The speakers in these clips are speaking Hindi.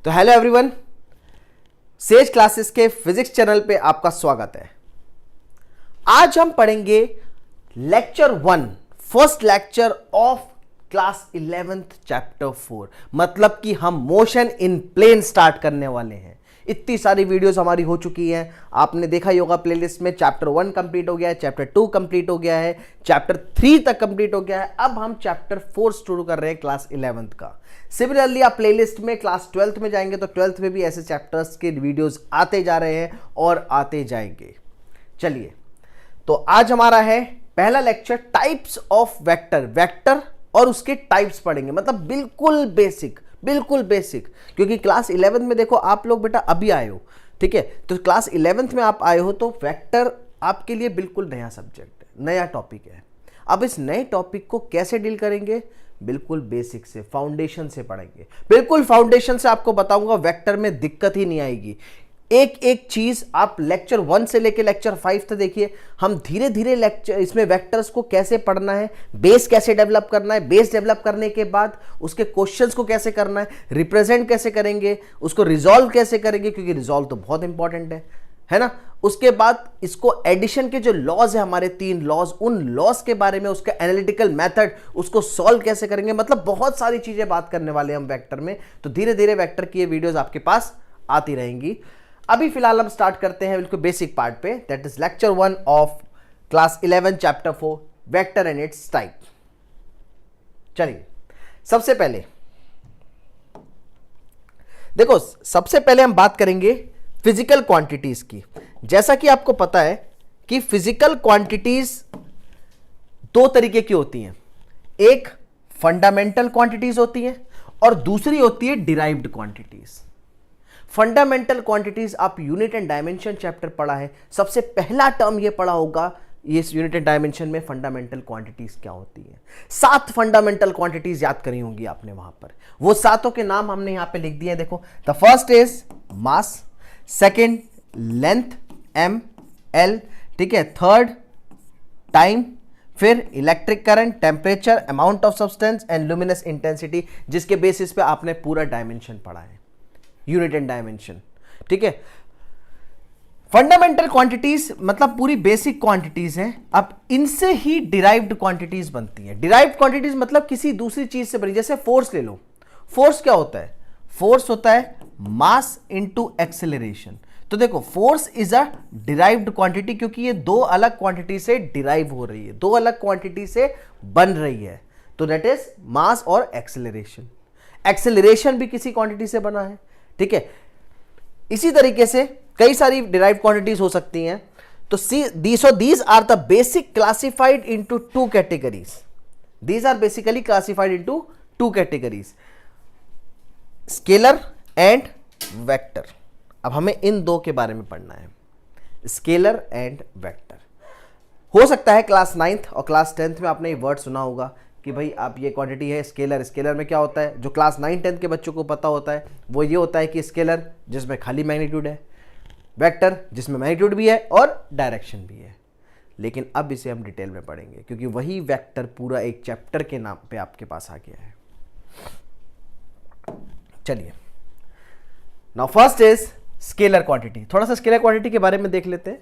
तो हेलो एवरीवन, सेज क्लासेस के फिजिक्स चैनल पे आपका स्वागत है। आज हम पढ़ेंगे lecture 1, first lecture of class 11th chapter 4। मतलब कि हम मोशन इन प्लेन स्टार्ट करने वाले हैं। इतनी सारी वीडियोस हमारी हो चुकी हैं, आपने देखा ही होगा प्लेलिस्ट में। चैप्टर 1 कंप्लीट हो गया है, चैप्टर 2 कंप्लीट हो गया है, चैप्टर 3 तक कंप्लीट हो गया है। अब हम चैप्टर 4 शुरू कर रहे हैं क्लास 11th का। सिमिलरली आप प्लेलिस्ट में क्लास 12th में जाएंगे तो 12th में भी ऐसे चैप्टर्स के वीडियोस आते जा रहे हैं और आते जाएंगे। चलिए, तो आज हमारा है पहला lecture types of vector. Vector और उसके टाइप्स पढ़ेंगे, मतलब बिल्कुल बेसिक, क्योंकि क्लास 11th में देखो आप लोग बेटा अभी आए हो, ठीक है। तो क्लास 11th में आप आए हो तो वेक्टर आपके लिए बिल्कुल नया सब्जेक्ट है, नया टॉपिक है। अब इस नए टॉपिक को कैसे डील करेंगे? बिल्कुल बेसिक से, फाउंडेशन से पढ़ेंगे। बिल्कुल फाउंडेशन से आपको बताऊंगा, वेक्टर में दिक्कत ही नहीं आएगी। एक एक चीज आप लेक्चर 1 से लेके लेक्चर 5 तक देखिए। हम धीरे धीरे लेक्चर इसमें वेक्टर्स को कैसे पढ़ना है, बेस कैसे डेवलप करना है, बेस डेवलप करने के बाद उसके क्वेश्चंस को कैसे करना है, रिप्रेजेंट कैसे करेंगे, उसको रिजॉल्व कैसे करेंगे, क्योंकि रिजॉल्व तो बहुत इंपॉर्टेंट है ना। उसके बाद इसको एडिशन के जो लॉज है हमारे 3 लॉज, उन लॉज के बारे में, उसका एनालिटिकल मेथड, उसको सॉल्व कैसे करेंगे, मतलब बहुत सारी चीजें बात करने वाले हम वेक्टर में। तो धीरे धीरे वेक्टर की ये वीडियोस आपके पास आती रहेंगी। अभी फिलहाल हम स्टार्ट करते हैं बिल्कुल बेसिक पार्ट पे, that is lecture 1 of class 11 chapter 4 vector and it's type. चलिए, सबसे पहले देखो, सबसे पहले हम बात करेंगे फिजिकल क्वांटिटीज की। जैसा कि आपको पता है कि फिजिकल क्वांटिटीज 2 तरीके की होती हैं। एक फंडामेंटल क्वांटिटीज होती हैं और दूसरी होती है डिराइव्ड क्वांटिटीज। फंडामेंटल क्वांटिटीज आप यूनिट एंड डायमेंशन चैप्टर पढ़ा है, सबसे पहला टर्म ये पढ़ा होगा ये यूनिट एंड डायमेंशन में, फंडामेंटल क्वांटिटीज क्या होती है। 7 फंडामेंटल क्वांटिटीज याद करी होंगी आपने वहां पर। वो सातों के नाम हमने यहां पे लिख दिए हैं। देखो, the first is mass, second length m l, ठीक है, थर्ड टाइम, फिर electric current, temperature, amount of substance and luminous intensity, जिसके बेसिस पे आपने पूरा डायमेंशन पढ़ा है, यूनिट एंड डायमेंशन, ठीक है। फंडामेंटल क्वांटिटीज मतलब पूरी बेसिक क्वांटिटीज हैं। अब इनसे ही डिराइव्ड क्वांटिटीज बनती हैं। डिराइव्ड क्वांटिटीज मतलब किसी दूसरी चीज से बनी। जैसे फोर्स ले लो, फोर्स क्या होता है? फोर्स होता है मास इनटू एक्सेलरेशन। तो देखो, force is a derived quantity, क्योंकि ये 2 अलग क्वांटिटी से डिराइव हो रही है, 2 अलग क्वांटिटी से बन रही है। तो दैट इज मास और एक्सेलरेशन। एक्सेलरेशन भी किसी क्वांटिटी से बना है, ठीक है। इसी तरीके से कई सारी डिराइव्ड क्वांटिटीज हो सकती हैं। तो these are the basic classified into 2 categories. These are basically classified into 2 categories, scalar and vector. अब हमें इन 2 के बारे में पढ़ना है, स्केलर एंड वेक्टर। हो सकता है क्लास 9th और क्लास 10th में आपने ये वर्ड सुना होगा कि भाई आप ये क्वांटिटी है स्केलर। स्केलर में क्या होता है, जो क्लास 9-10 के बच्चों को पता होता है वो ये होता है कि स्केलर जिसमें खाली मैग्नीट्यूड है, वेक्टर जिसमें मैग्नीट्यूड भी है और डायरेक्शन भी है। लेकिन अब इसे हम डिटेल में पढ़ेंगे, क्योंकि वही वेक्टर पूरा एक चैप्टर के नाम पे आपके पास आ गया है। चलिए, now first is scalar quantity. थोड़ा सा स्केलर क्वांटिटी के बारे में देख लेते हैं,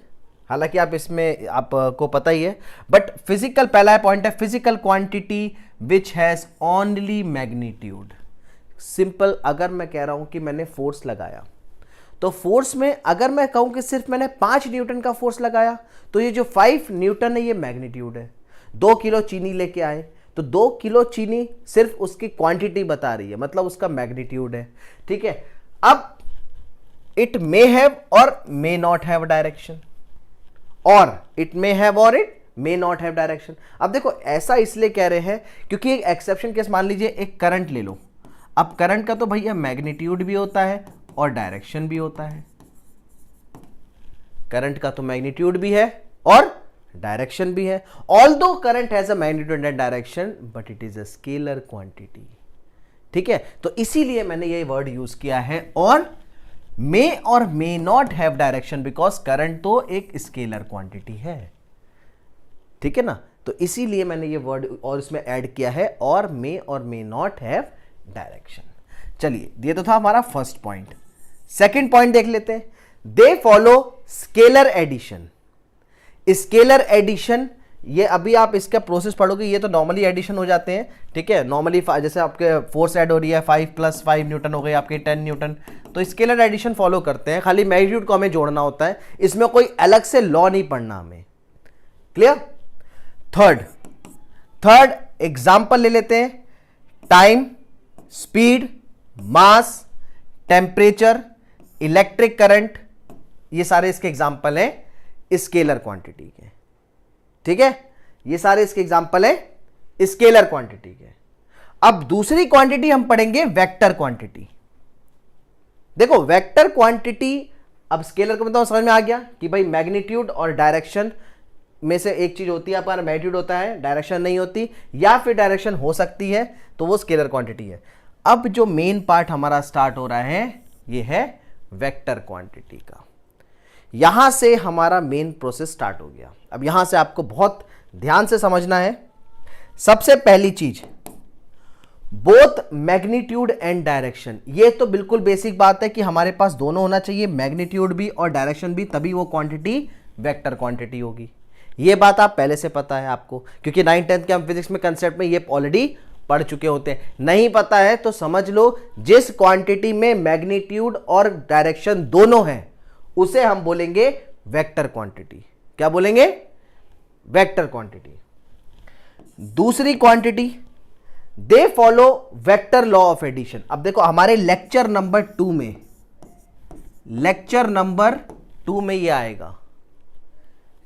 हालांकि आप इसमें आपको पता ही है, बट फिजिकल पहला पॉइंट है physical quantity which has only magnitude. Simple, अगर मैं कह रहा हूं कि मैंने फोर्स लगाया, तो फोर्स में अगर मैं कहूं कि सिर्फ मैंने 5 न्यूटन का फोर्स लगाया, तो ये जो 5 न्यूटन है ये मैग्नीट्यूड है। 2 किलो चीनी लेके आए, तो 2 किलो चीनी सिर्फ उसकी क्वांटिटी बता रही है, मतलब उसका मैग्नीट्यूड है, ठीक है। अब इट मे हैव और मे नॉट हैव डायरेक्शन, और इट मे हैव और it may not have direction. अब देखो, ऐसा इसलिए कह रहे हैं क्योंकि एक एक्सेप्शन केस, मान लीजिए एक करंट ले लो। अब करंट का तो भैया मैग्नीट्यूड भी होता है और डायरेक्शन भी होता है। करंट का तो मैग्नीट्यूड भी है और डायरेक्शन भी है। Although current has a magnitude and direction, but it is a scalar quantity, ठीक है। तो इसीलिए मैंने ये वर्ड यूज किया है, और may not have direction, because current तो एक स्केलर क्वांटिटी है, ठीक है ना। तो इसीलिए मैंने ये वर्ड और इसमें ऐड किया है, और मे नॉट हैव डायरेक्शन। चलिए, ये तो था हमारा फर्स्ट पॉइंट। सेकंड पॉइंट देख लेते हैं, they follow scalar addition. Scalar addition, ये अभी आप इसका प्रोसेस पढ़ोगे, ये तो नॉर्मली एडिशन हो जाते हैं, ठीक है। नॉर्मली जैसे आपके फोर्स ऐड हो रही है, 5 + 5 न्यूटन हो गई आपके 10 न्यूटन, तो स्केलर एडिशन फॉलो करते हैं। खाली मैग्नीट्यूड को हमें जोड़ना होता है, इसमें कोई अलग से लॉ नहीं पढ़ना हमें। क्लियर। थर्ड एग्जाम्पल ले लेते हैं, टाइम, स्पीड, मास, टेम्परेचर, इलेक्ट्रिक करंट, ये सारे इसके एग्जाम्पल हैं स्केलर क्वांटिटी के, ठीक है। ये सारे इसके एग्जाम्पल हैं स्केलर क्वांटिटी के। अब दूसरी क्वांटिटी हम पढ़ेंगे वेक्टर क्वांटिटी। देखो वेक्टर क्वांटिटी, अब स्केलर का मतलब समझ में आ गया कि भाई मैग्नीट्यूड और डायरेक्शन में से एक चीज होती है, आपका मैग्नीट्यूड होता है, डायरेक्शन नहीं होती, या फिर डायरेक्शन हो सकती है, तो वो स्केलर क्वांटिटी है। अब जो मेन पार्ट हमारा स्टार्ट हो रहा है, ये है वेक्टर क्वांटिटी का। यहां से हमारा मेन प्रोसेस स्टार्ट हो गया। अब यहां से आपको बहुत ध्यान से समझना है। सबसे पहली चीज, बोथ मैग्नीट्यूड एंड डायरेक्शन। ये तो बिल्कुल बेसिक बात है कि हमारे पास दोनों होना चाहिए, मैग्नीट्यूड भी और डायरेक्शन भी, तभी वो क्वांटिटी वेक्टर क्वांटिटी होगी। ये बात आप पहले से पता है आपको, क्योंकि 9th 10th के हम फिजिक्स में कंसेप्ट में ये ऑलरेडी पढ़ चुके होते हैं। नहीं पता है तो समझ लो, जिस क्वांटिटी में मैग्नीट्यूड और डायरेक्शन दोनों हैं उसे हम बोलेंगे वेक्टर क्वांटिटी। क्या बोलेंगे? Vector quantity. दूसरी quantity, they follow vector law of addition. अब देखो हमारे लेक्चर नंबर 2 में ये आएगा,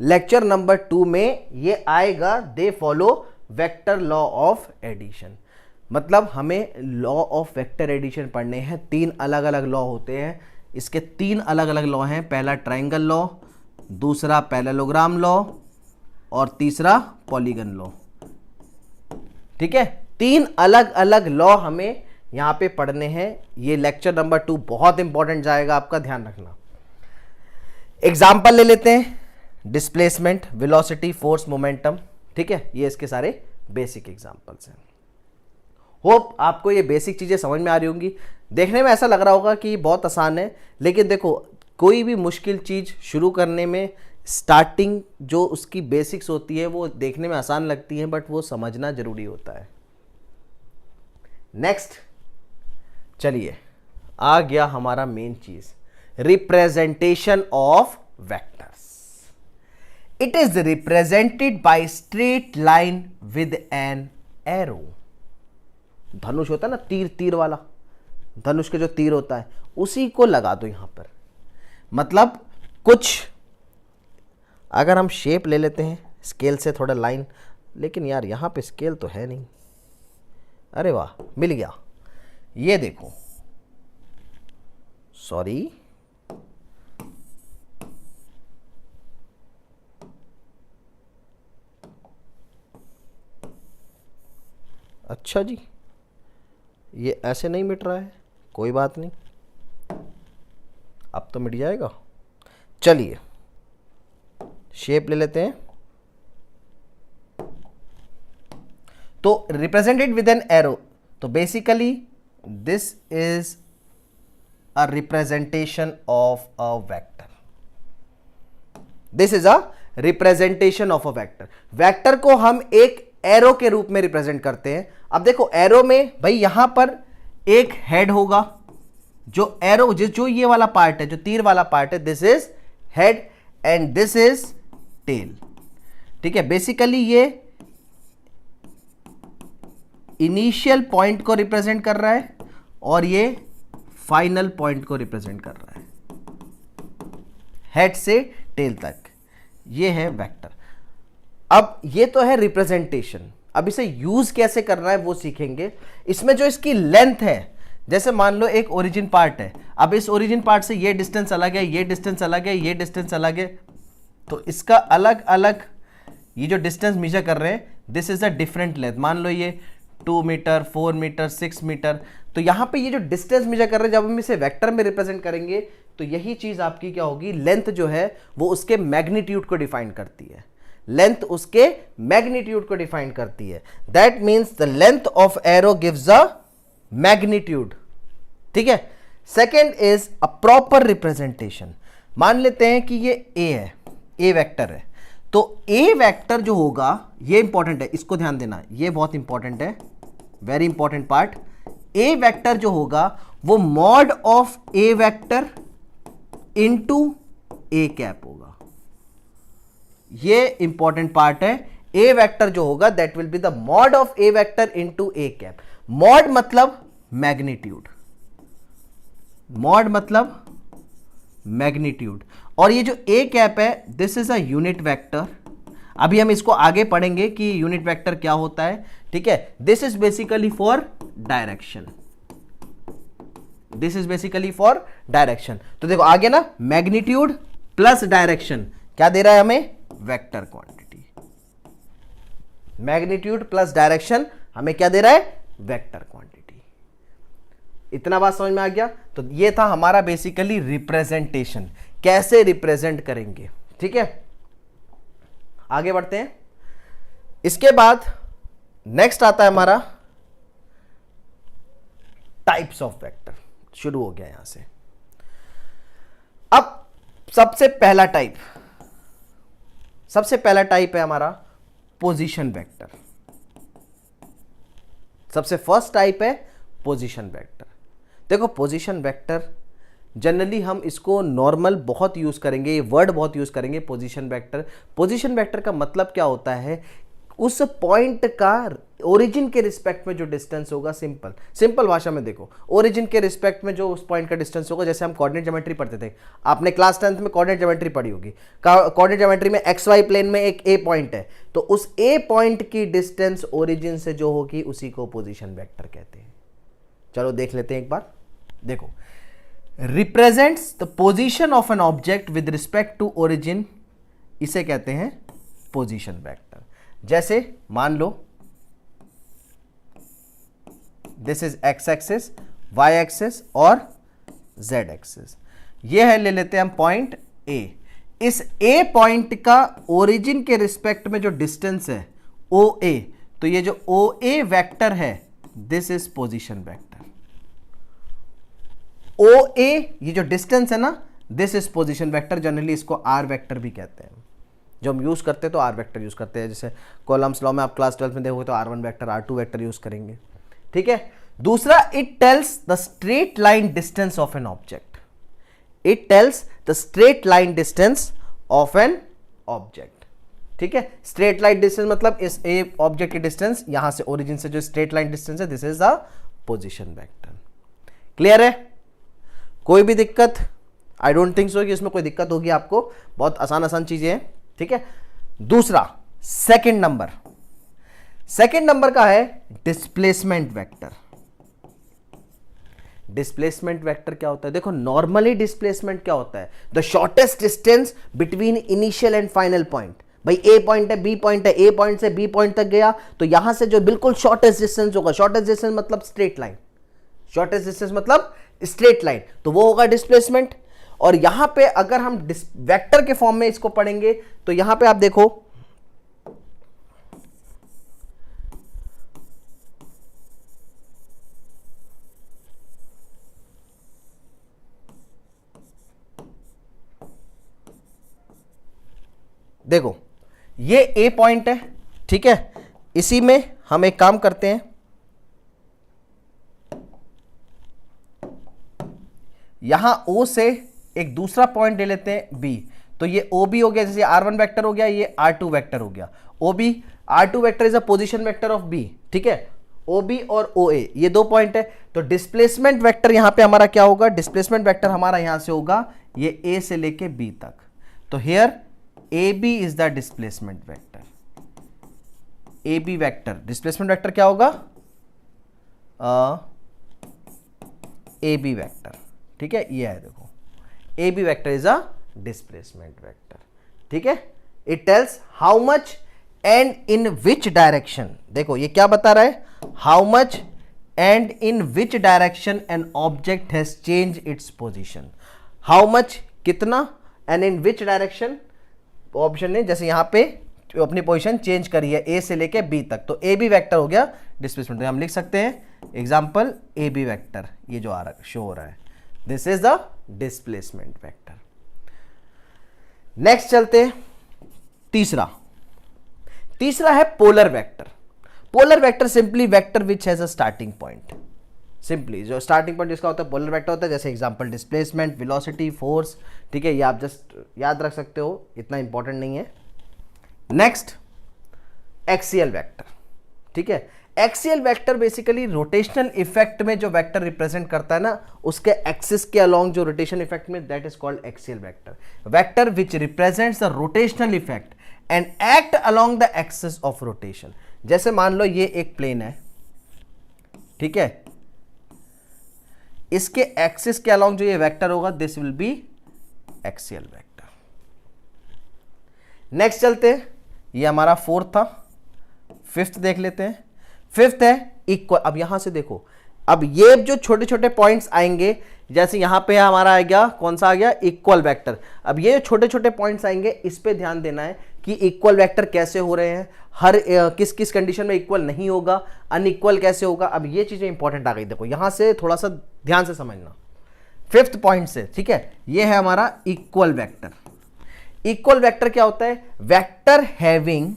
लेक्चर नंबर 2 में ये आएगा, they follow vector law of addition. मतलब हमें लॉ ऑफ वेक्टर एडिशन पढ़ने हैं। 3 अलग अलग लॉ होते हैं, इसके 3 अलग अलग लॉ हैं। पहला ट्रायंगल लॉ, दूसरा पैरेललोग्राम लॉ और तीसरा पॉलीगन लॉ, ठीक है। 3 अलग अलग लॉ हमें यहां पे पढ़ने हैं। ये लेक्चर नंबर 2 बहुत इंपॉर्टेंट जाएगा, आपका ध्यान रखना। एग्जाम्पल ले लेते हैं, डिस्प्लेसमेंट, वेलोसिटी, फोर्स, मोमेंटम, ठीक है। ये इसके सारे बेसिक एग्जाम्पल्स हैं। होप आपको ये बेसिक चीजें समझ में आ रही होंगी। देखने में ऐसा लग रहा होगा कि बहुत आसान है, लेकिन देखो कोई भी मुश्किल चीज शुरू करने में स्टार्टिंग जो उसकी बेसिक्स होती है वो देखने में आसान लगती है, बट वो समझना जरूरी होता है। नेक्स्ट, चलिए आ गया हमारा मेन चीज, representation of vectors. It is represented by straight line with an arrow. धनुष होता है ना, तीर वाला, धनुष के जो तीर होता है उसी को लगा दो यहां पर। मतलब कुछ अगर हम शेप ले लेते हैं स्केल से, थोड़ा लाइन, लेकिन यार यहां पे स्केल तो है नहीं। अरे वाह, मिल गया। ये देखो, सॉरी, अच्छा जी, ये ऐसे नहीं मिट रहा है, कोई बात नहीं, अब तो मिट जाएगा। चलिए शेप ले लेते हैं। तो रिप्रेजेंटेड विद एन एरो, तो basically this is a representation of a vector. This is a representation of a vector. Vector को हम एक एरो के रूप में रिप्रेजेंट करते हैं। अब देखो एरो में भाई यहां पर एक हेड होगा, जो एरो जो ये वाला पार्ट है, जो तीर वाला पार्ट है, this is head and this is tail, ठीक है। बेसिकली ये इनिशियल पॉइंट को रिप्रेजेंट कर रहा है और ये फाइनल पॉइंट को रिप्रेजेंट कर रहा है, हेड से टेल तक। ये है वेक्टर। अब ये तो है रिप्रेजेंटेशन। अब इसे यूज कैसे करना है वो सीखेंगे। इसमें जो इसकी लेंथ है, जैसे मान लो एक ओरिजिन पार्ट है, अब इस ओरिजिन पार्ट से ये डिस्टेंस अलग है, ये डिस्टेंस अलग है, ये डिस्टेंस अलग है, तो इसका अलग अलग ये जो डिस्टेंस मेजर कर रहे हैं, this is a different length. मान लो ये 2 मीटर, 4 मीटर, 6 मीटर, तो यहां पे ये जो डिस्टेंस मेजर कर रहे हैं, जब हम इसे वेक्टर में रिप्रेजेंट करेंगे तो यही चीज आपकी क्या होगी, लेंथ जो है वो उसके मैग्नीट्यूड को डिफाइन करती है। लेंथ उसके मैग्नीट्यूड को डिफाइन करती है। That means the length of arrow gives a magnitude, ठीक है। Second is a proper representation. मान लेते हैं कि ये ए है, ए वेक्टर है, तो ए वेक्टर जो होगा ये इंपॉर्टेंट है, इसको ध्यान देना, ये बहुत इंपॉर्टेंट है, वेरी इंपॉर्टेंट पार्ट। ए वेक्टर जो होगा वो mod of A vector into A cap होगा। ये इंपॉर्टेंट पार्ट है। ए वेक्टर जो होगा that will be the mod of A vector into A cap. Mod मतलब मैग्नीट्यूड, मॉड मतलब मैग्नीट्यूड, और ये जो ए कैप है this is a unit vector. अभी हम इसको आगे पढ़ेंगे कि यूनिट वेक्टर क्या होता है, ठीक है। This is basically for direction, this is basically for direction. तो देखो आगे ना, मैग्नीट्यूड प्लस डायरेक्शन क्या दे रहा है हमें, vector quantity. Magnitude plus direction हमें क्या दे रहा है, वेक्टर क्वांटिटी। इतना बात समझ में आ गया। तो ये था हमारा बेसिकली रिप्रेजेंटेशन, कैसे रिप्रेजेंट करेंगे, ठीक है। आगे बढ़ते हैं। इसके बाद नेक्स्ट आता है हमारा टाइप्स ऑफ वेक्टर, शुरू हो गया यहां से। अब सबसे पहला टाइप है हमारा पोजीशन वेक्टर। सबसे फर्स्ट टाइप है पोजीशन वेक्टर। देखो पोजीशन वेक्टर जनरली हम इसको नॉर्मल बहुत यूज करेंगे, ये वर्ड बहुत यूज करेंगे पोजीशन वेक्टर। पोजीशन वेक्टर का मतलब क्या होता है, उस पॉइंट का ओरिजिन के रिस्पेक्ट में जो डिस्टेंस होगा, सिंपल भाषा में देखो, ओरिजिन के रिस्पेक्ट में जो उस पॉइंट का डिस्टेंस होगा। जैसे हम कोऑर्डिनेट ज्योमेट्री पढ़ते थे, आपने क्लास 10th में कोऑर्डिनेट ज्योमेट्री पढ़ी होगी। कोऑर्डिनेट ज्योमेट्री में एक्स वाई प्लेन में एक ए पॉइंट है, तो उस ए पॉइंट की डिस्टेंस ओरिजिन से जो होगी उसी को पोजीशन वेक्टर कहते हैं। चलो देख लेते हैं एक बार। देखो, represents the position of an object with respect to origin, इसे कहते हैं पोजीशन वेक्टर। जैसे मान लो this is x axis, y axis और जेड एक्सिस। ये है, ले लेते हैं हम पॉइंट ए। इस ए पॉइंट का ओरिजिन के रिस्पेक्ट में जो डिस्टेंस है ओ ए, तो ये जो ओ ए वेक्टर है this is position vector. O A ये जो डिस्टेंस है ना, this is position vector. Generally इसको आर वेक्टर भी कहते हैं। जो हम यूज करते हैं तो आर वेक्टर यूज करते हैं। जैसे कॉलम्स लॉ में आप क्लास 12 में देखोगे तो R1 vector, R2 vector use करेंगे, ठीक है। दूसरा, it tells the straight line distance of an object. It tells the straight line distance of an object, ठीक है। स्ट्रेट लाइन डिस्टेंस मतलब इस ए ऑब्जेक्ट की डिस्टेंस, यहां से ओरिजिन से जो स्ट्रेट लाइन डिस्टेंस है, this is the position vector. Clear है? कोई भी दिक्कत? आई डोंट थिंक सो कि इसमें कोई दिक्कत होगी आपको, बहुत आसान चीजें हैं, ठीक है। दूसरा, सेकंड नंबर का है डिस्प्लेसमेंट वेक्टर। डिस्प्लेसमेंट वेक्टर क्या होता है? देखो, नॉर्मली डिस्प्लेसमेंट क्या होता है, the shortest distance between initial and final point. भाई ए पॉइंट है, बी पॉइंट है, ए पॉइंट से बी पॉइंट तक गया, तो यहां से जो बिल्कुल शॉर्टेस्ट डिस्टेंस होगा, शॉर्टेस्ट डिस्टेंस मतलब स्ट्रेट लाइन, शॉर्टेस्ट डिस्टेंस मतलब स्ट्रेट लाइन, तो वो होगा डिस्प्लेसमेंट। और यहां पे अगर हम वेक्टर के फॉर्म में इसको पढ़ेंगे तो यहां पे आप देखो, देखो ये ए पॉइंट है, ठीक है। इसी में हम एक काम करते हैं, यहां ओ से एक दूसरा पॉइंट ले लेते हैं बी, तो ये ओ बी हो गया, जैसे R1 वेक्टर हो गया, ये R2 वेक्टर हो गया। O B, R2 vector is a position vector of B, ठीक है। ओ बी और ओ ए ये दो पॉइंट है, तो डिस्प्लेसमेंट वेक्टर यहां पे हमारा क्या होगा, डिस्प्लेसमेंट वेक्टर हमारा यहां से होगा ये ए से लेके बी तक, तो here A B is the displacement vector. A B vector displacement vector क्या होगा, ए बी वेक्टर, ठीक है। ये है, देखो A B vector is a displacement vector, ठीक है। It tells how much and in which direction, देखो ये क्या बता रहा है, how much and in which direction an object has change its position. How much कितना, and in which direction option ने जैसे यहां पे अपनी पोजीशन चेंज करी है ए से लेके बी तक, तो ए बी वेक्टर हो गया डिस्प्लेसमेंट। तो हम लिख सकते हैं एग्जाम्पल ए बी वैक्टर, ये जो आ रहा शो हो रहा है, this is the displacement vector. Next चलते तीसरा है polar vector. Polar vector simply vector which has a starting point, simply जो स्टार्टिंग पॉइंट जिसका होता है पोलर वेक्टर होता है, जैसे एग्जांपल डिस्प्लेसमेंट, वेलोसिटी, फोर्स, ठीक है, ये आप जस्ट याद रख सकते हो, इतना इंपॉर्टेंट नहीं है। नेक्स्ट एक्सियल वेक्टर, ठीक है, axial vector basically rotational effect में जो वेक्टर रिप्रेजेंट करता है ना, उसके एक्सिस के अलोंग जो रोटेशन इफेक्ट में, that is called axial vector. Vector which represents the rotational effect and act along the axis of rotation. जैसे मान लो ये एक प्लेन है, ठीक है, इसके एक्सिस के अलोंग जो ये वेक्टर होगा, this will be axial vector. Next चलते हैं, ये हमारा फोर्थ था, फिफ्थ देख लेते हैं। फिफ्थ है इक्वल। अब यहां से देखो, अब ये जो छोटे छोटे पॉइंट्स आएंगे, जैसे यहां पे हमारा आ गया, कौन सा आ गया, इक्वल वेक्टर। अब ये छोटे छोटे पॉइंट्स आएंगे, इस पे ध्यान देना है कि इक्वल वेक्टर कैसे हो रहे हैं, हर किस किस कंडीशन में इक्वल नहीं होगा, अनइक्वल कैसे होगा। अब ये चीजें इंपॉर्टेंट आ गई, देखो यहां से थोड़ा सा ध्यान से समझना, फिफ्थ पॉइंट से, ठीक है। ये है हमारा इक्वल वेक्टर। इक्वल वेक्टर क्या होता है, vector having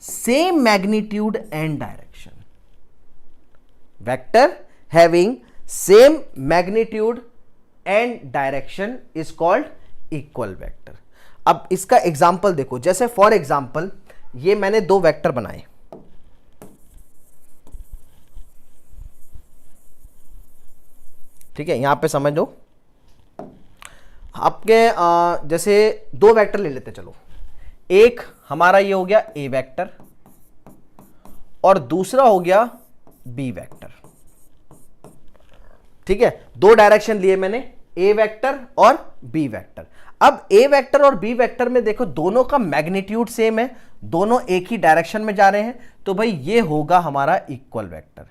same magnitude and direction. Vector having same magnitude and direction is called equal vector. अब इसका एग्जाम्पल देखो, जैसे फॉर एग्जाम्पल ये मैंने दो वेक्टर बनाए, ठीक है, यहां पे समझ लो, आपके जैसे दो वेक्टर ले लेते, चलो, एक हमारा ये हो गया ए वेक्टर और दूसरा हो गया बी वेक्टर, ठीक है। दो डायरेक्शन लिए मैंने, ए वेक्टर और बी वेक्टर। अब ए वेक्टर और बी वेक्टर में देखो, दोनों का मैग्नीट्यूड सेम है, दोनों एक ही डायरेक्शन में जा रहे हैं, तो भाई ये होगा हमारा इक्वल वेक्टर,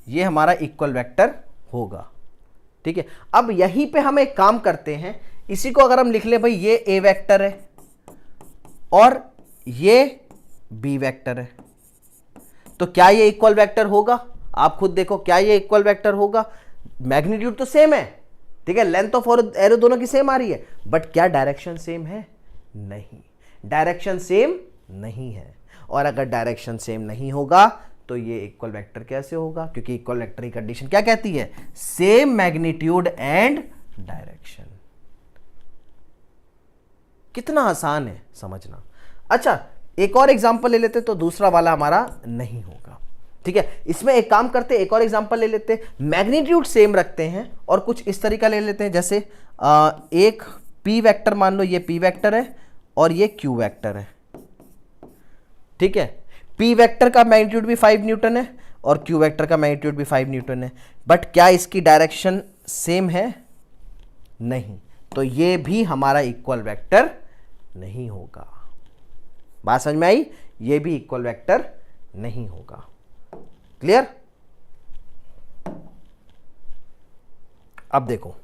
ये हमारा इक्वल वेक्टर होगा, ठीक है। अब यहीं पे हम एक काम करते हैं, इसी को अगर हम लिख ले, भाई ये ए वेक्टर है और ये बी वेक्टर है, तो क्या ये इक्वल वेक्टर होगा? आप खुद देखो, क्या ये इक्वल वेक्टर होगा? मैग्नीट्यूड तो सेम है, ठीक है, लेंथ ऑफ एरो दोनों की सेम आ रही है, बट क्या डायरेक्शन सेम है? नहीं, डायरेक्शन सेम नहीं है। और अगर डायरेक्शन सेम नहीं होगा तो ये इक्वल वेक्टर कैसे होगा? क्योंकि इक्वल वेक्टर की कंडीशन क्या कहती है? Same magnitude and direction. कितना आसान है समझना। अच्छा, एक और एग्जांपल ले लेते तो दूसरा वाला हमारा नहीं होगा, ठीक है। इसमें एक काम करते, एक और एग्जांपल ले लेते, मैग्नीट्यूड सेम रखते हैं और कुछ इस तरीका ले लेते हैं, जैसे एक पी वेक्टर, मान लो ये पी वेक्टर है और ये क्यू वेक्टर है, ठीक है। पी वेक्टर का मैग्नीट्यूड भी 5 न्यूटन है और क्यू वेक्टर का मैग्नीट्यूड भी 5 न्यूटन है, बट क्या इसकी डायरेक्शन सेम है? नहीं, तो ये भी हमारा इक्वल वेक्टर नहीं होगा। बात समझ में आई? ये भी इक्वल वेक्टर नहीं होगा। क्लियर? अब देखो,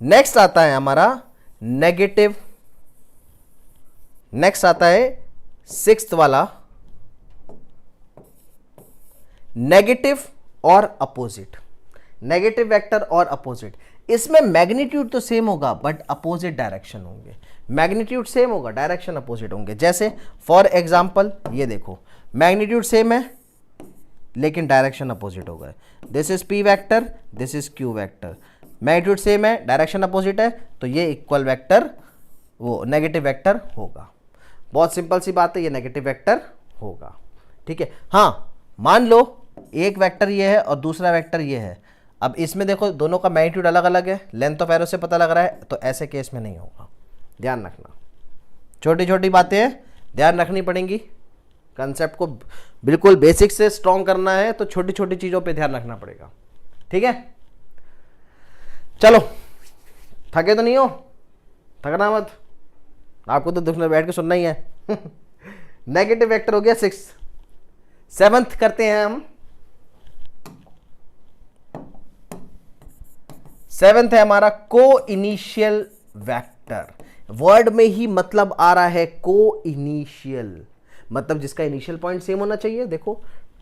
नेक्स्ट आता है हमारा नेगेटिव। नेक्स्ट आता है सिक्स्थ वाला, नेगेटिव और अपोजिट। नेगेटिव वेक्टर और अपोजिट, इसमें मैग्नीट्यूड तो सेम होगा बट अपोजिट डायरेक्शन होंगे। मैग्नीट्यूड सेम होगा, डायरेक्शन अपोजिट होंगे। जैसे फॉर एग्जांपल ये देखो, मैग्नीट्यूड सेम है लेकिन डायरेक्शन अपोजिट होगा। This is P vector, this is Q vector, magnitude same है, डायरेक्शन अपोजिट है, तो ये इक्वल वेक्टर, वो नेगेटिव वेक्टर होगा। बहुत सिंपल सी बात है, ये नेगेटिव वेक्टर होगा, ठीक है। हाँ, मान लो एक वेक्टर ये है और दूसरा वेक्टर ये है। अब इसमें देखो दोनों का मैग्नीट्यूड अलग अलग है, लेंथ ऑफ एरो से पता लग रहा है, तो ऐसे केस में नहीं होगा। ध्यान रखना, छोटी छोटी बातें ध्यान रखनी पड़ेंगी। कंसेप्ट को बिल्कुल बेसिक से स्ट्रॉन्ग करना है तो छोटी छोटी चीज़ों पे ध्यान रखना पड़ेगा, ठीक है। चलो, थके तो नहीं हो? थकना मत, आपको तो दुख में बैठ के सुनना ही है। नेगेटिव वेक्टर हो गया 6। 7th करते हैं हम। 7th है हमारा को इनिशियल वेक्टर। वर्ड में ही मतलब आ रहा है को इनिशियल, मतलब जिसका इनिशियल पॉइंट सेम होना चाहिए। देखो,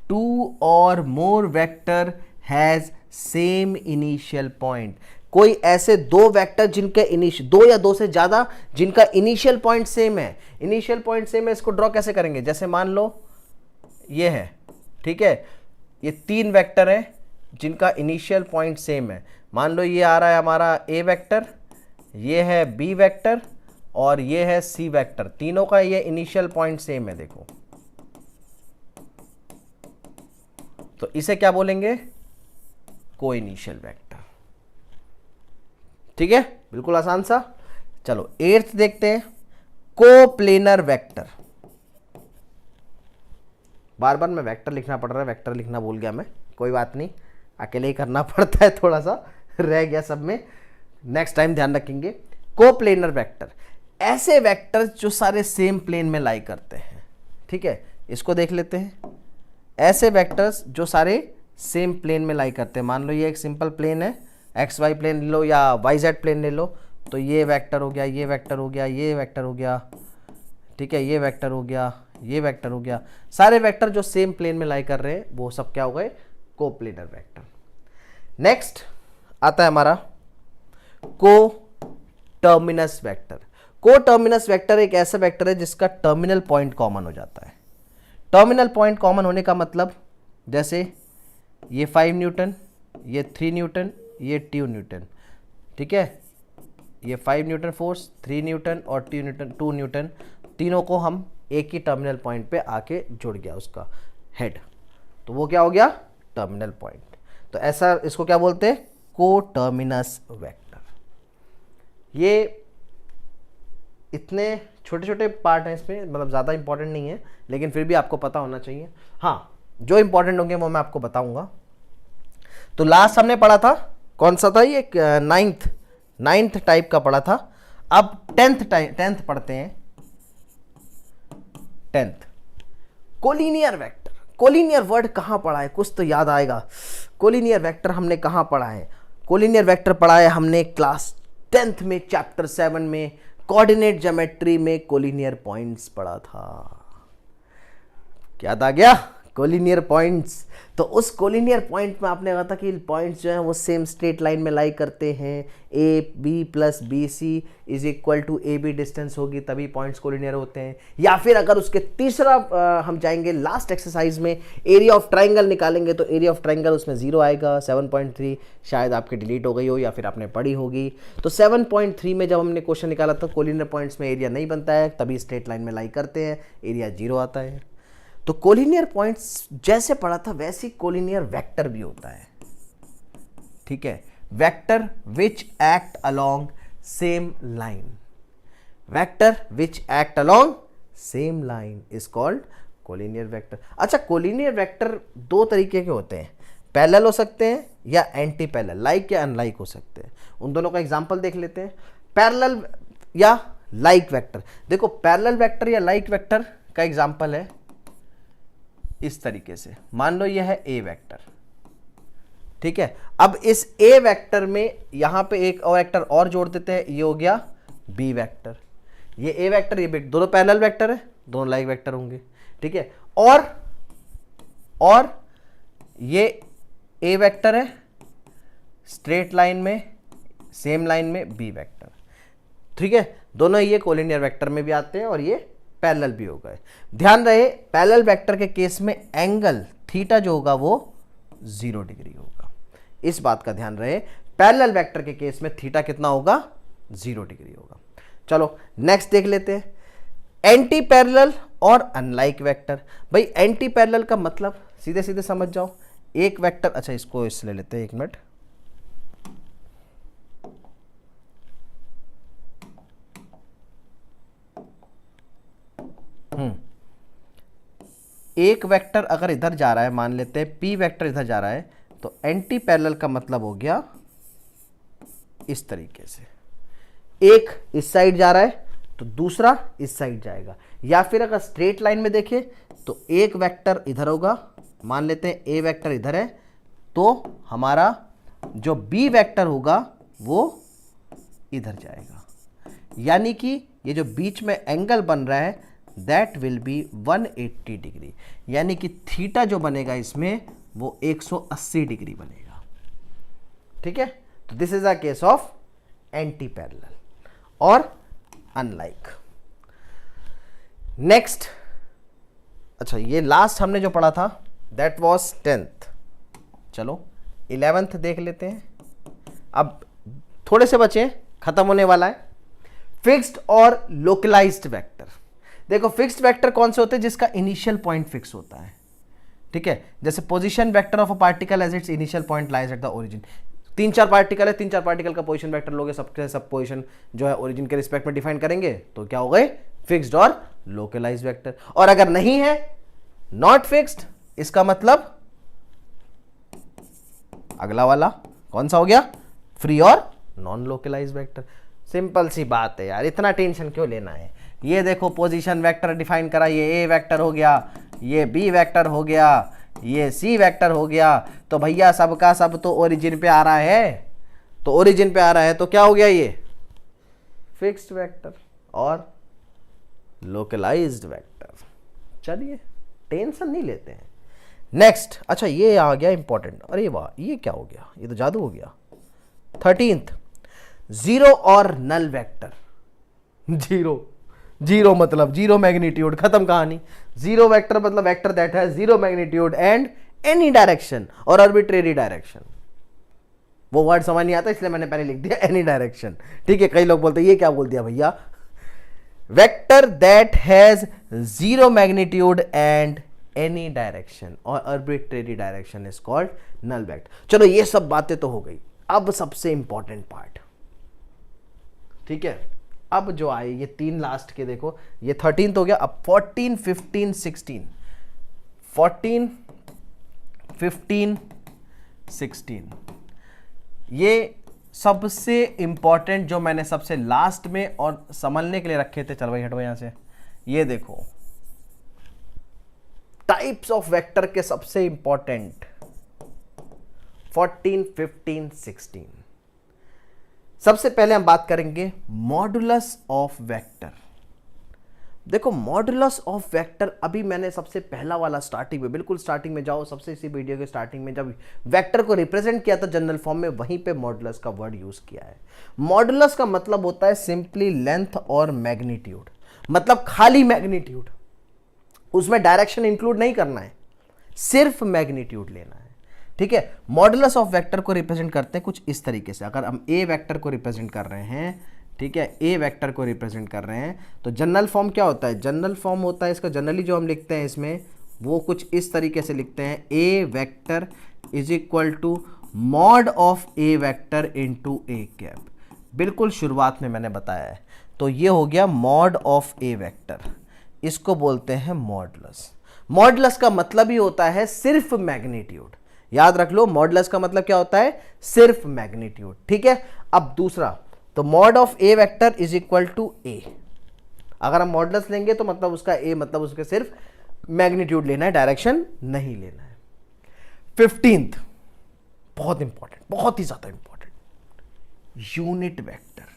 2 और more vector has same initial point. कोई ऐसे दो वेक्टर जिनके दो या दो से ज्यादा जिनका इनिशियल पॉइंट सेम है, इनिशियल पॉइंट सेम है, इसको ड्रॉ कैसे करेंगे? जैसे मान लो ये है, ठीक है, ये 3 वेक्टर है जिनका इनिशियल पॉइंट सेम है। मान लो ये आ रहा है हमारा ए वेक्टर, ये है बी वेक्टर और ये है सी वेक्टर, तीनों का ये इनिशियल पॉइंट सेम है। देखो, तो इसे क्या बोलेंगे? को इनिशियल वेक्टर। ठीक है, बिल्कुल आसान सा। चलो 8th देखते हैं, कोप्लेनर वेक्टर। बार बार मैं वेक्टर लिखना पड़ रहा है, वेक्टर लिखना भूल गया मैं, कोई बात नहीं, अकेले ही करना पड़ता है, थोड़ा सा रह गया सब में, नेक्स्ट टाइम ध्यान रखेंगे। कोप्लेनर वेक्टर, ऐसे वेक्टर जो सारे सेम प्लेन में लाई करते हैं। ठीक है, इसको देख लेते हैं। ऐसे वेक्टर्स जो सारे सेम प्लेन में लाई करते हैं, मान लो ये एक सिंपल प्लेन है, एक्स वाई प्लेन ले लो या वाई जेड प्लेन ले लो, तो ये वेक्टर हो गया, ये वेक्टर हो गया, ये वेक्टर हो गया, ठीक है, ये वेक्टर हो गया, ये वेक्टर हो गया। सारे वेक्टर जो सेम प्लेन में लाई कर रहे हैं वो सब क्या हो गए? Coplanar vector. नेक्स्ट आता है हमारा को टर्मिनस वेक्टर। को टर्मिनस वेक्टर एक ऐसा वेक्टर है जिसका टर्मिनल पॉइंट कॉमन हो जाता है। टर्मिनल पॉइंट कॉमन होने का मतलब, जैसे ये 5 न्यूटन, ये 3 न्यूटन, ये 2 न्यूटन, ठीक है, ये 5 न्यूटन फोर्स, 3 न्यूटन और 2 न्यूटन, तीनों को हम एक ही टर्मिनल पॉइंट पे आके जुड़ गया उसका हेड, तो वो क्या हो गया? Terminal point. तो ऐसा इसको क्या बोलते हैं? को टर्मिनस वेक्टर। ये इतने छोटे छोटे पार्ट हैं इसमें, मतलब ज़्यादा इंपॉर्टेंट नहीं है, लेकिन फिर भी आपको पता होना चाहिए। हाँ, जो इंपॉर्टेंट होंगे वो मैं आपको बताऊंगा। तो लास्ट हमने पढ़ा था, कौन सा था ये? नाइन्थ टाइप का पढ़ा था। अब 10th पढ़ते हैं। 10th collinear vector. Collinear word कहाँ पढ़ा है? कुछ तो याद आएगा। कोलिनियर वेक्टर हमने कहाँ पढ़ा है? कोलिनियर वेक्टर पढ़ा है हमने क्लास 10th में, चैप्टर 7 में, कोऑर्डिनेट ज्योमेट्री में कोलिनियर पॉइंट्स पढ़ा था। याद आ गया? Collinear points. तो उस कोलिनियर पॉइंट में आपने कहा था कि पॉइंट्स जो हैं वो सेम स्ट्रेट लाइन में लाई करते हैं। A B plus B C is equal to A B distance होगी, तभी पॉइंट्स कोलिनियर होते हैं। या फिर अगर उसके तीसरा हम जाएंगे लास्ट एक्सरसाइज में, एरिया ऑफ ट्राइंगल निकालेंगे, तो एरिया ऑफ ट्राइंगल उसमें 0 आएगा। 7.3 शायद आपकी डिलीट हो गई हो या फिर आपने पढ़ी होगी। तो 7.3 में जब हमने क्वेश्चन निकाला था, कोलिनियर पॉइंट्स में एरिया नहीं बनता है, तभी स्ट्रेट लाइन में लाई करते हैं, एरिया 0 आता है। तो कोलिनियर पॉइंट्स जैसे पढ़ा था वैसे कोलिनियर वेक्टर भी होता है। ठीक है, vector which act along same line. Vector which act along same line is called collinear vector. अच्छा, कोलिनियर वेक्टर 2 तरीके के होते हैं, पैरेलल हो सकते हैं या एंटी पैरेलल, लाइक या अनलाइक हो सकते हैं। उन दोनों का एग्जांपल देख लेते हैं। पैरेलल या लाइक वेक्टर। देखो, पैरेलल वेक्टर या लाइक वेक्टर का एग्जांपल है इस तरीके से। मान लो यह है ए वेक्टर, ठीक है। अब इस ए वेक्टर में यहां पे एक और वेक्टर और जोड़ देते हैं, ये हो गया बी वेक्टर। ये ए वेक्टर, ये दोनों पैरेलल वेक्टर है, दोनों लाइक वेक्टर होंगे, ठीक है। और ये ए वेक्टर है स्ट्रेट लाइन में, सेम लाइन में बी वेक्टर, ठीक है। दोनों ये कोलिनियर वेक्टर में भी आते हैं और ये पैरेलल भी हो गए। ध्यान रहे, पैरेलल वेक्टर के केस में एंगल थीटा जो होगा वो 0 डिग्री होगा। इस बात का ध्यान रहे, पैरेलल वेक्टर के केस में थीटा कितना होगा? 0 डिग्री होगा। चलो नेक्स्ट देख लेते हैं, एंटी पैरेलल और अनलाइक वेक्टर। भाई एंटी पैरेलल का मतलब सीधे सीधे समझ जाओ, एक वेक्टर, अच्छा इसको ले लेते हैं, 1 मिनट। एक वेक्टर अगर इधर जा रहा है, मान लेते हैं पी वेक्टर इधर जा रहा है, तो एंटी पैरेलल का मतलब हो गया इस तरीके से, एक इस साइड जा रहा है तो दूसरा इस साइड जाएगा। या फिर अगर स्ट्रेट लाइन में देखें तो एक वेक्टर इधर होगा, मान लेते हैं ए वेक्टर इधर है, तो हमारा जो बी वेक्टर होगा वो इधर जाएगा। यानी कि ये जो बीच में एंगल बन रहा है दैट विल बी 180 डिग्री, यानी कि थीटा जो बनेगा इसमें वो 180 डिग्री बनेगा। ठीक है, तो this is a case of anti parallel और अनलाइक। नेक्स्ट, अच्छा ये लास्ट हमने जो पढ़ा था दैट वाज 10th, चलो 11th देख लेते हैं। अब थोड़े से बचे, खत्म होने वाला है। फिक्स्ड और लोकलाइज्ड वेक्टर। देखो फिक्स्ड वेक्टर कौन से होते हैं? जिसका इनिशियल पॉइंट फिक्स होता है। ठीक है, जैसे position vector of a particle as its initial point lies at the origin. 3-4 particle है, 3-4 पार्टिकल का पोजीशन वेक्टर लोगे, सबके सब पोजीशन जो है ओरिजिन के रिस्पेक्ट में डिफाइन करेंगे, तो क्या हो गए? फिक्स्ड और लोकलाइज्ड वेक्टर। और अगर नहीं है, नॉट फिक्स्ड, इसका मतलब अगला वाला कौन सा हो गया? फ्री और नॉन लोकलाइज्ड वेक्टर। सिंपल सी बात है यार, इतना टेंशन क्यों लेना है? ये देखो पोजीशन वेक्टर डिफाइन करा, ये ए वेक्टर हो गया, ये बी वेक्टर हो गया, ये सी वेक्टर हो गया, तो भैया सबका सब तो ओरिजिन पे आ रहा है। तो ओरिजिन पे आ रहा है तो क्या हो गया? ये फिक्स्ड वेक्टर और लोकलाइज्ड वेक्टर। चलिए टेंशन नहीं लेते हैं। नेक्स्ट, अच्छा ये आ गया इंपॉर्टेंट। अरे वाह, ये क्या हो गया? ये तो जादू हो गया। 13th, जीरो और नल वेक्टर। जीरो मतलब जीरो मैग्नीट्यूड, खत्म कहानी। जीरो वेक्टर मतलब वेक्टर दैट है zero magnitude and any direction और आर्बिट्रेरी डायरेक्शन। वो वर्ड समझ नहीं आता इसलिए मैंने पहले लिख दिया एनी डायरेक्शन। ठीक है, कई लोग बोलते हैं ये क्या बोल दिया भैया। Vector that has zero magnitude and any direction और arbitrary direction is called null vector. चलो ये सब बातें तो हो गई, अब सबसे इंपॉर्टेंट पार्ट। ठीक है, अब जो आए ये 3 लास्ट के, देखो ये 13th हो गया। अब 14, 15, 16, 14, 15, 16 ये सबसे इंपॉर्टेंट जो मैंने सबसे लास्ट में और समझने के लिए रखे थे। चल भाई हटो यहां से। ये देखो टाइप्स ऑफ वेक्टर के सबसे इंपॉर्टेंट 14, 15, 16। सबसे पहले हम बात करेंगे मॉडुलस ऑफ वेक्टर। देखो मॉडुलस ऑफ वेक्टर अभी मैंने सबसे पहला वाला स्टार्टिंग में, बिल्कुल स्टार्टिंग में जाओ, सबसे इसी वीडियो के स्टार्टिंग में जब वेक्टर को रिप्रेजेंट किया था जनरल फॉर्म में, वहीं पे मॉडुलस का वर्ड यूज किया है। मॉडुलस का मतलब होता है सिंपली लेंथ और मैग्नीट्यूड, मतलब खाली मैग्नीट्यूड, उसमें डायरेक्शन इंक्लूड नहीं करना है, सिर्फ मैग्नीट्यूड लेना है। ठीक है, मॉडुलस ऑफ वेक्टर को रिप्रेजेंट करते हैं कुछ इस तरीके से। अगर हम ए वेक्टर को रिप्रेजेंट कर रहे हैं, ठीक है, ए वेक्टर को रिप्रेजेंट कर रहे हैं, तो जनरल फॉर्म क्या होता है? जनरल फॉर्म होता है इसका, जनरली जो हम लिखते हैं इसमें वो कुछ इस तरीके से लिखते हैं, A vector is equal to mod of A vector into A cap. बिल्कुल शुरुआत में मैंने बताया है, तो ये हो गया मॉड ऑफ ए वेक्टर, इसको बोलते हैं मॉडुलस। मॉडुलस का मतलब ही होता है सिर्फ मैग्नीट्यूड। याद रख लो, मॉडुलस का मतलब क्या होता है? सिर्फ मैग्नीट्यूड। ठीक है, अब दूसरा, तो mod of A vector is equal to A. अगर हम मॉडुलस लेंगे तो मतलब उसका ए मतलब उसके सिर्फ मैग्नीट्यूड लेना है, डायरेक्शन नहीं लेना है। 15th बहुत इंपॉर्टेंट, बहुत ही ज्यादा इंपॉर्टेंट, यूनिट वेक्टर।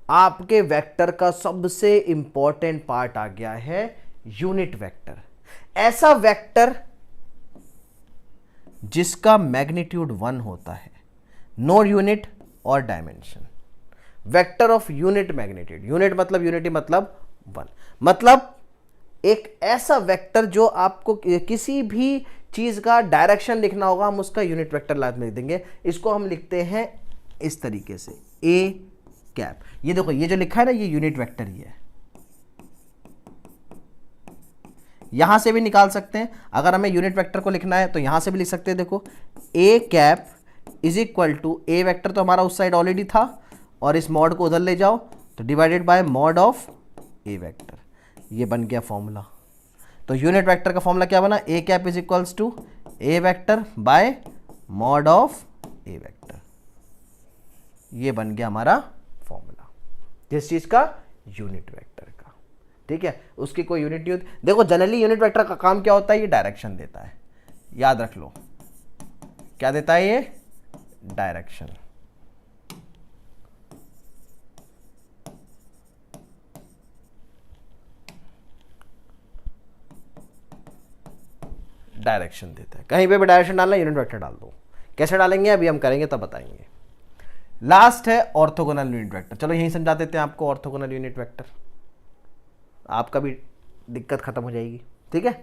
आपके वेक्टर का सबसे इंपॉर्टेंट पार्ट आ गया है यूनिट वेक्टर। ऐसा वेक्टर जिसका मैग्नीट्यूड 1 होता है, नो यूनिट और dimension. Vector of unit magnitude, unit मतलब यूनिटी मतलब 1, मतलब एक ऐसा वेक्टर जो आपको किसी भी चीज का डायरेक्शन लिखना होगा, हम उसका यूनिट वेक्टर लास्ट में लिख देंगे। इसको हम लिखते हैं इस तरीके से, ए कैप। ये देखो ये जो लिखा है ना, ये यूनिट वेक्टर ही है। यहां से भी निकाल सकते हैं, अगर हमें यूनिट वेक्टर को लिखना है तो यहां से भी लिख सकते हैं। देखो A cap is equal to, A vector तो हमारा उस साइड ऑलरेडी था, और इस मॉड को उधर ले जाओ तो divided by mod of A vector. ये बन गया फॉर्मूला। तो यूनिट वेक्टर का फॉर्मूला क्या बना? A cap is equals to A vector by mod of A vector. ये बन गया हमारा फॉर्मूला, जिस चीज का? यूनिट वेक्टर का। ठीक है, उसकी कोई यूनिट नहीं होती। देखो जनरली यूनिट वेक्टर का काम क्या होता है? ये डायरेक्शन देता है, याद रख लो। क्या देता है ये? डायरेक्शन। डायरेक्शन देता है। कहीं पे भी डायरेक्शन डालना यूनिट वेक्टर डाल दो। कैसे डालेंगे अभी हम करेंगे तब बताएंगे। लास्ट है ऑर्थोगोनल यूनिट वेक्टर। चलो यहीं समझा देते हैं आपको ऑर्थोगोनल यूनिट वेक्टर, आपका भी दिक्कत खत्म हो जाएगी। ठीक है,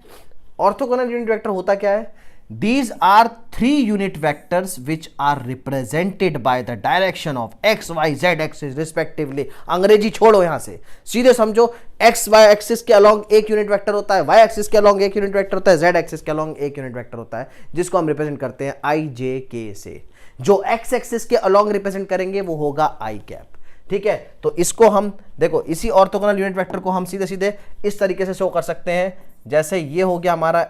ऑर्थोगोनल यूनिट वेक्टर होता क्या है? These are three unit vectors which are represented by the direction of x, y, z axis respectively। अंग्रेजी छोड़ो यहां से, सीधे समझो x, y एक्सिस के अलोंग एक यूनिट वेक्टर होता है, y एक्सिस के अलोंग एक यूनिट वेक्टर होता है, z एक्सिस के अलोंग एक यूनिट वेक्टर होता है, जिसको हम रिप्रेजेंट करते हैं i, j, k से। जो x एक्सिस के अलोंग रिप्रेजेंट करेंगे वो होगा i कैप। ठीक है, तो इसको हम देखो, इसी ऑर्थोगोनल यूनिट वेक्टर को हम सीधे सीधे इस तरीके से शो कर सकते हैं, जैसे ये हो गया हमारा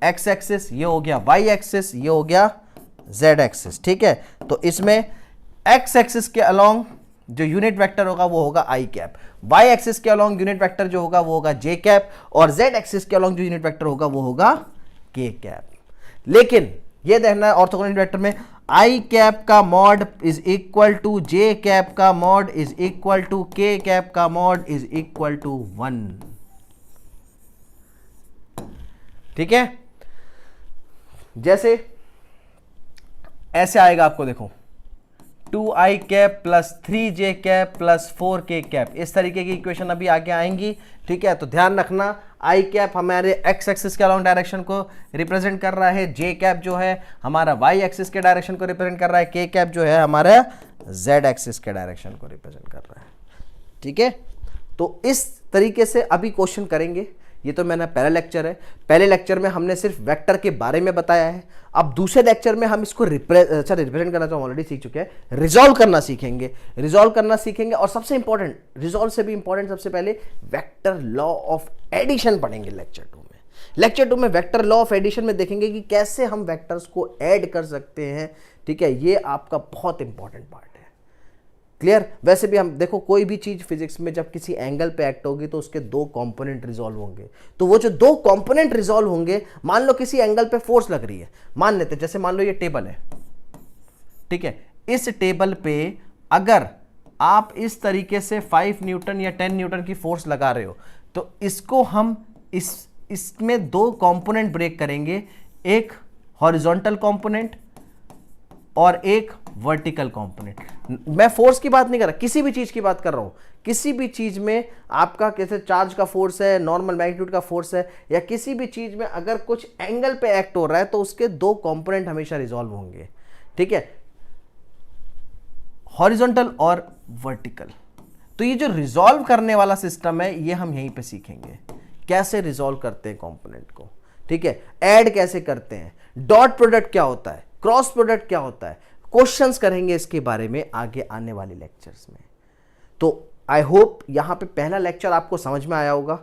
x एक्सिस, ये हो गया y एक्सिस, ये हो गया z एक्सिस। ठीक है, तो इसमें x एक्सिस के अलोंग जो यूनिट वेक्टर होगा वो होगा i कैप, y एक्सिस के अलोंग यूनिट वेक्टर जो होगा वो होगा j कैप, और z एक्सिस के अलोंग जो यूनिट वेक्टर होगा वो होगा k कैप। लेकिन ये देखना है ऑर्थोगोनल यूनिट वेक्टर में i कैप का mod is equal to j cap का mod is equal to k cap का मॉड इज इक्वल टू 1। ठीक है, जैसे ऐसे आएगा आपको, देखो 2i cap plus 3j cap plus 4k cap, इस तरीके की इक्वेशन अभी आगे आएंगी। ठीक है, तो ध्यान रखना i कैप हमारे x एक्सिस के अलोंग डायरेक्शन को रिप्रेजेंट कर रहा है, j कैप जो है हमारा y एक्सिस के डायरेक्शन को रिप्रेजेंट कर रहा है, k कैप जो है हमारा z एक्सिस के डायरेक्शन को रिप्रेजेंट कर रहा है। ठीक है, तो इस तरीके से अभी क्वेश्चन करेंगे। ये तो मैंने पहला लेक्चर है, पहले लेक्चर में हमने सिर्फ वेक्टर के बारे में बताया है। अब दूसरे लेक्चर में हम इसको रिप्रेजेंट करना तो ऑलरेडी सीख चुके हैं, रिजॉल्व करना सीखेंगे, रिजॉल्व करना सीखेंगे। और सबसे इंपॉर्टेंट, रिजॉल्व से भी इंपॉर्टेंट, सबसे पहले वेक्टर लॉ ऑफ एडिशन पढ़ेंगे लेक्चर 2 में। लेक्चर 2 में वेक्टर लॉ ऑफ एडिशन में देखेंगे कि कैसे हम वेक्टर्स को ऐड कर सकते हैं। ठीक है, ये आपका बहुत इंपॉर्टेंट पार्ट है। क्लियर? वैसे भी हम देखो, कोई भी चीज फिजिक्स में जब किसी एंगल पे एक्ट होगी तो उसके दो कंपोनेंट रिजॉल्व होंगे। तो वो जो दो कंपोनेंट रिजॉल्व होंगे, मान लो किसी एंगल पे फोर्स लग रही है, मान लेते जैसे मान लो ये टेबल है। ठीक है, इस टेबल पे अगर आप इस तरीके से 5 न्यूटन या 10 न्यूटन की फोर्स लगा रहे हो, तो इसको हम इसमें दो कंपोनेंट ब्रेक करेंगे, एक हॉरिजॉन्टल कंपोनेंट और एक वर्टिकल कंपोनेंट। मैं फोर्स की बात नहीं कर रहा, किसी भी चीज की बात कर रहा हूं। किसी भी चीज में आपका कैसे चार्ज का फोर्स है, नॉर्मल मैग्नीट्यूड का फोर्स है, या किसी भी चीज में अगर कुछ एंगल पे एक्ट हो रहा है तो उसके दो कंपोनेंट हमेशा रिजॉल्व होंगे। ठीक है, हॉरिजॉन्टल और वर्टिकल। तो ये जो रिजॉल्व करने वाला सिस्टम है, ये हम यहीं पे सीखेंगे, कैसे रिजॉल्व करते हैं कंपोनेंट को। ठीक है, ऐड कैसे करते हैं, डॉट प्रोडक्ट क्या होता है, क्रॉस प्रोडक्ट क्या होता है, क्वेश्चंस करेंगे इसके बारे में आगे आने वाले लेक्चर्स में। तो आई होप यहां पे पहला लेक्चर आपको समझ में आया होगा।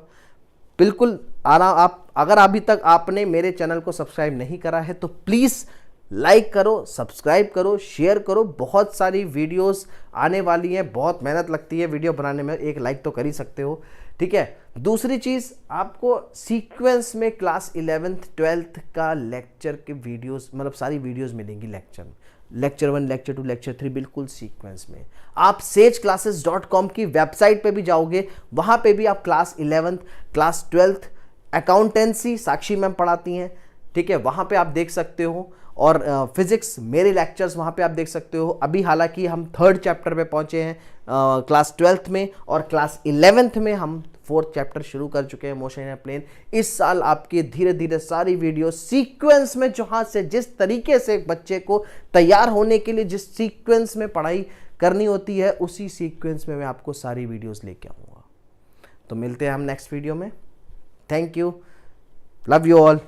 बिल्कुल आप अगर अभी तक आपने मेरे चैनल को सब्सक्राइब नहीं करा है तो प्लीज लाइक करो, सब्सक्राइब करो, शेयर करो। बहुत सारी वीडियोस आने वाली हैं, बहुत मेहनत लगती है वीडियो बनाने में, एक लाइक तो कर ही सकते हो। ठीक है, दूसरी चीज, आपको सीक्वेंस में क्लास 11th 12th का लेक्चर के वीडियोस, मतलब सारी वीडियोस मिलेंगी लेक्चर 1, लेक्चर 2, लेक्चर 3, बिल्कुल सीक्वेंस में। आप sageclasses.com की वेबसाइट पे भी जाओगे, वहां पे भी आप class 11th class 12th accountancy Sakshi ma'am पढ़ाती हैं। ठीक है, वहां पे आप देख सकते हो, और फिजिक्स मेरे लेक्चर्स वहां पे आप देख सकते हो। अभी हालांकि हम 3rd चैप्टर पे पहुंचे हैं क्लास 12th में, और क्लास 11th में हम 4th चैप्टर शुरू कर चुके हैं, मोशन इन प्लेन। इस साल आपके धीरे धीरे सारी वीडियो सीक्वेंस में, जहां से जिस तरीके से बच्चे को तैयार होने के लिए जिस सीक्वेंस में पढ़ाई करनी होती है, उसी सीक्वेंस में मैं आपको सारी वीडियोस लेके आऊंगा। तो मिलते हैं हम नेक्स्ट वीडियो में। Thank you, love you all.